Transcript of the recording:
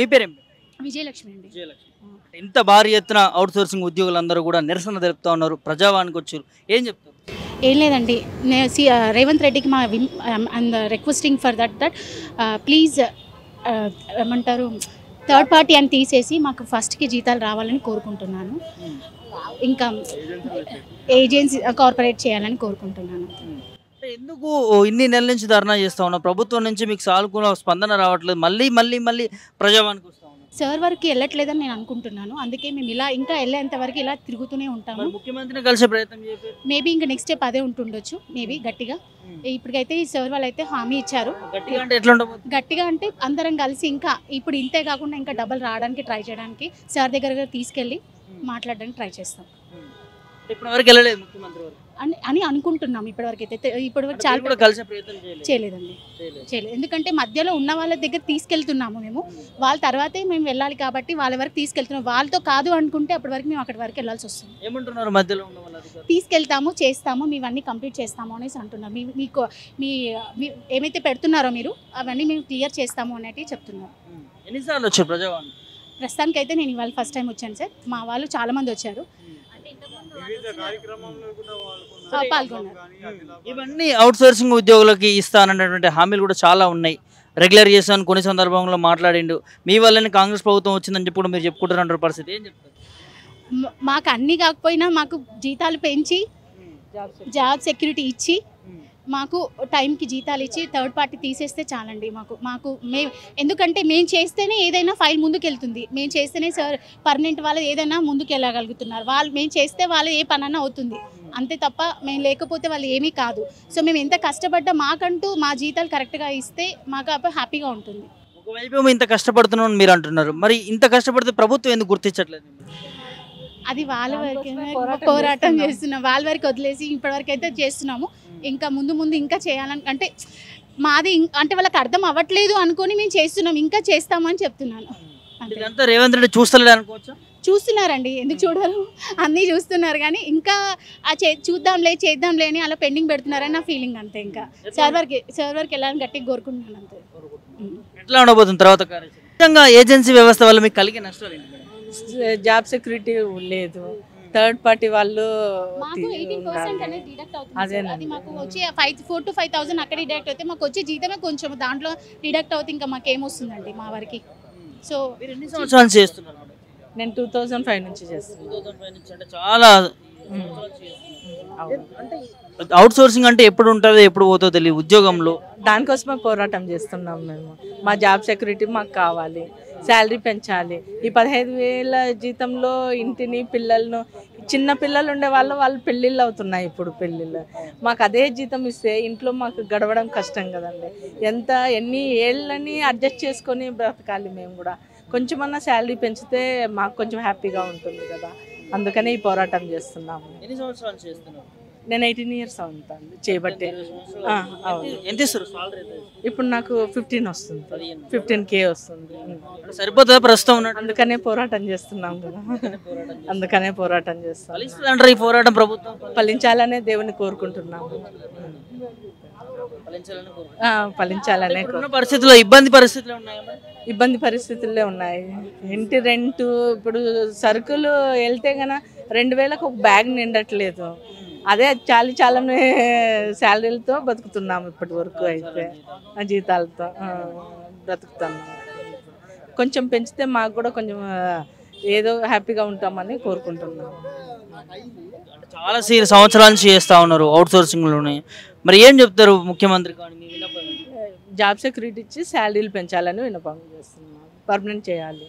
మీ పేరేం? విజయలక్ష్మి అండి. విజయలక్ష్మి. ఇంత భారీ ఎత్తున అవుట్ సోర్సింగ్ ఉద్యోగులందరూ కూడా నిరసన తెలుపుతా ఉన్నారు. ప్రజావానికి వచ్చారు. ఏం చెప్తారు? ఏం లేదండి, రేవంత్ రెడ్డికి మా and requesting for that please ఏమంటారు, థర్డ్ పార్టీ అని తీసేసి మాకు ఫస్ట్కి జీతాలు రావాలని కోరుకుంటున్నాను. ఇంకా ఏజెన్సీ కార్పొరేట్ చేయాలని కోరుకుంటున్నాను. అంటే ఎందుకు ఇన్ని నెలల నుంచి ధర్నా చేస్తా ఉన్నా? ప్రభుత్వం నుంచి మీకు సానుకూల స్పందన రావట్లేదు. మళ్ళీ మళ్ళీ మళ్ళీ ప్రజావానికి వస్తా ఉన్నారు. సార్ వరకు వెళ్ళట్లేదని నేను అనుకుంటున్నాను. అందుకే మేము ఇలా ఇంకా వెళ్ళేంత వరకు ఇలా తిరుగుతూనే ఉంటాము. మరి ముఖ్యమంత్రిని కలిసే ప్రయత్నం చేయలేదు. మేబీ ఇంకా నెక్స్ట్ స్టెప్ అదే ఉంటుండొచ్చు. మేబీ గట్టిగా ఇప్పటికైతే ఈ సార్ వాళ్ళు అయితే హామీ ఇచ్చారు. గట్టిగా అంటే ఎట్లా ఉండబోతుంది? గట్టిగా అంటే అందరం కలిసి ఇంకా ఇప్పుడు ఇంతే కాకుండా ఇంకా డబల్ రావడానికి ట్రై చేయడానికి సార్ దగ్గర తీసుకెళ్ళి మాట్లాడడానికి ట్రై చేస్తాం ఇప్పటి వరకు వెళ్ళలేదు ముఖ్యమంత్రి వరకు అని అనుకుంటున్నాం. ఇప్పటివరకు అయితే ఇప్పటివరకు చాలా కూడా కలిసే ప్రయత్నం చేయలేదండి. చేయలేదు. ఎందుకంటే మధ్యలో ఉన్న వాళ్ళ దగ్గర తీసుకెళ్తున్నాము మేము. వాళ్ళ తర్వాతే మేము వెళ్ళాలి కాబట్టి వాళ్ళ వరకు తీసుకెళ్తున్నాం. వాళ్ళతో కాదు అనుకుంటే అప్పటి వరకు మేము అక్కడి వరకు వెళ్ళాల్సి వస్తుంది. ఏమంటున్నారు మధ్యలో ఉన్న వాళ్ళు? తీసుకెళ్తాము, చేస్తాము, మేవన్నీ కంప్లీట్ చేస్తాము అనేసి అంటున్నారు. మీకు మీ ఏమైతే పెడుతున్నారో మీరు అవన్నీ మేము క్లియర్ చేస్తాము అనేవి చెప్తున్నారు. ఎన్నిసార్లు వచ్చారు ప్రజావాణి? ప్రస్తుతానికి అయితే నేను ఇవాళ ఫస్ట్ టైం వచ్చాను సార్. మా వాళ్ళు చాలా మంది వచ్చారు, పాల్గొన్నారు. ఇవన్నీ అవుట్ సోర్సింగ్ ఉద్యోగులకి ఇస్తానన్నటువంటి హామీలు కూడా చాలా ఉన్నాయి. రెగ్యులర్ చేస్తాను కొన్ని సందర్భంలో మాట్లాడిండు. మీ వల్లనే కాంగ్రెస్ ప్రభుత్వం వచ్చిందని చెప్పి కూడా మీరు చెప్పుకుంటున్న పరిస్థితి ఏం చెప్తారు? మాకు అన్నీ కాకపోయినా మాకు జీతాలు పెంచి జాబ్ సెక్యూరిటీ ఇచ్చి మాకు టైంకి జీతాలు ఇచ్చి థర్డ్ పార్టీ తీసేస్తే చాలండి. ఎందుకంటే మేము చేస్తేనే ఏదైనా ఫైల్ ముందుకు వెళ్తుంది. మేము చేస్తేనే సార్ పర్మనెంట్ వాళ్ళు ఏదైనా ముందుకు వెళ్ళగలుగుతున్నారు. మేము చేస్తే వాళ్ళు ఏ పనన్నా అవుతుంది అంతే తప్ప మేము లేకపోతే వాళ్ళు ఏమీ కాదు. సో మేము ఎంత కష్టపడ్డా మాకంటూ మా జీతాలు కరెక్ట్గా ఇస్తే మాకు అప్పుడు హ్యాపీగా ఉంటుంది. ఒకవైపు ఇంత కష్టపడుతున్నాను మీరు అంటున్నారు, మరి ఇంత కష్టపడితే ప్రభుత్వం ఎందుకు గుర్తించట్లేదు? అది వాళ్ళ వరకు పోరాటం చేస్తున్నాం. వాళ్ళ వరకు వదిలేసి ఇప్పటివరకు అయితే చేస్తున్నాము. ఇంకా ముందు ముందు ఇంకా చేయాలని అంటే మాది అంటే వాళ్ళకి అర్థం అవ్వట్లేదు అనుకొని మేము చేస్తున్నాం, ఇంకా చేస్తామని చెప్తున్నాను. రేవంత్ రెడ్డి చూస్తలేదు అనుకోవచ్చా? చూస్తున్నారండి, ఎందుకు చూడరు, అన్నీ చూస్తున్నారు. కానీ ఇంకా చేద్దాంలే అని అలా పెండింగ్ పెడుతున్నారని నా ఫీలింగ్ అంతే. ఇంకా సర్వర్కి వెళ్ళాలని గట్టిగా కోరుకుంటున్నాను అంతే. ఎట్లా ఉండబోతుంది తర్వాత కార్యాచరణ? నిజంగా ఏజెన్సీ వ్యవస్థ వల్ల మీకు కలిగే నష్టాలు ఏంటి? జాబ్ సెక్యూరిటీ లేదు, థర్డ్ పార్టీ వాళ్ళు అది మాకు వచ్చి 4,000 to 5,000 అక్కడ డిడక్ట్ అవుతే మాకు వచ్చే జీతమే కొంచెం దాంట్లో డిడక్ట్ అవుతే ఇంకా మాకు ఏమొస్తుందండి మా వరకు. సో ఎన్ని సంవత్సరాలు చేస్తున్నారు? నేను 2005 నుంచి చేస్తున్నాను. అంటే చాలా అవుట్ సోర్సింగ్ అంటే ఎప్పుడు ఉంటుందో ఎప్పుడు పోతుందో తెలియదు ఉద్యోగంలో. దానికోసమే పోరాటం చేస్తున్నాం మేము. మా జాబ్ సెక్యూరిటీ మాకు కావాలి, శాలరీ పెంచాలి. ఈ 15,000 జీతంలో ఇంటిని పిల్లలను, చిన్న పిల్లలు ఉండే వాళ్ళు పెళ్ళిళ్ళు అవుతున్నాయి. ఇప్పుడు పెళ్ళిళ్ళు మాకు అదే జీతం ఇస్తే ఇంట్లో మాకు గడవడం కష్టం కదండి. ఎన్ని ఏళ్ళని అడ్జస్ట్ చేసుకొని బ్రతకాలి. మేము కూడా కొంచెమన్నా శాలరీ పెంచితే మాకు కొంచెం హ్యాపీగా ఉంటుంది కదా. అందుకనే ఈ పోరాటం చేస్తున్నాము. ఎన్ని సంవత్సరాలు చేస్తున్నారు? నేను 18 years అవుతుంది చేయబట్టే. ఎంత ఇస్తారు సాలరీ? ఇప్పుడు నాకు 15 వస్తుంది, 15K వస్తుంది. సరిపోతుందా ప్రస్తుతం ఉన్నట్టు? అందుకనే పోరాటం చేస్తున్నాం కదా, అందుకనే పోరాటం చేస్తాం. ఫలిస్తుందంటారా ఈ పోరాటం? ప్రభుత్వం ఫలించాలనే దేవుని కోరుకుంటున్నాము. ఫలించాలనే పరిస్థితుల్లో ఇబ్బంది పరిస్థితుల్లో ఉన్నాయి. ఇంటి రెంటు, ఇప్పుడు సరుకులు వెళ్తే గన 2,000కు ఒక బ్యాగ్ నిండట్లేదు. అదే చాలా శాలరీలతో బతుకుతున్నాము ఇప్పటి వరకు. అయితే జీతాలతో బ్రతుకుతున్నాము. కొంచెం పెంచితే మాకు కూడా కొంచెం ఏదో హ్యాపీగా ఉంటామని కోరుకుంటున్నాము. చాలా సంవత్సరాల నుంచి చేస్తూ ఉన్నారు అవుట్ సోర్సింగ్లోనే. మరి ఏం చెప్తారు ముఖ్యమంత్రి? జాబ్ సెక్యూరిటీ ఇచ్చి శాలరీలు పెంచాలని విన్నపం చేస్తున్నాము. పర్మనెంట్ చేయాలి.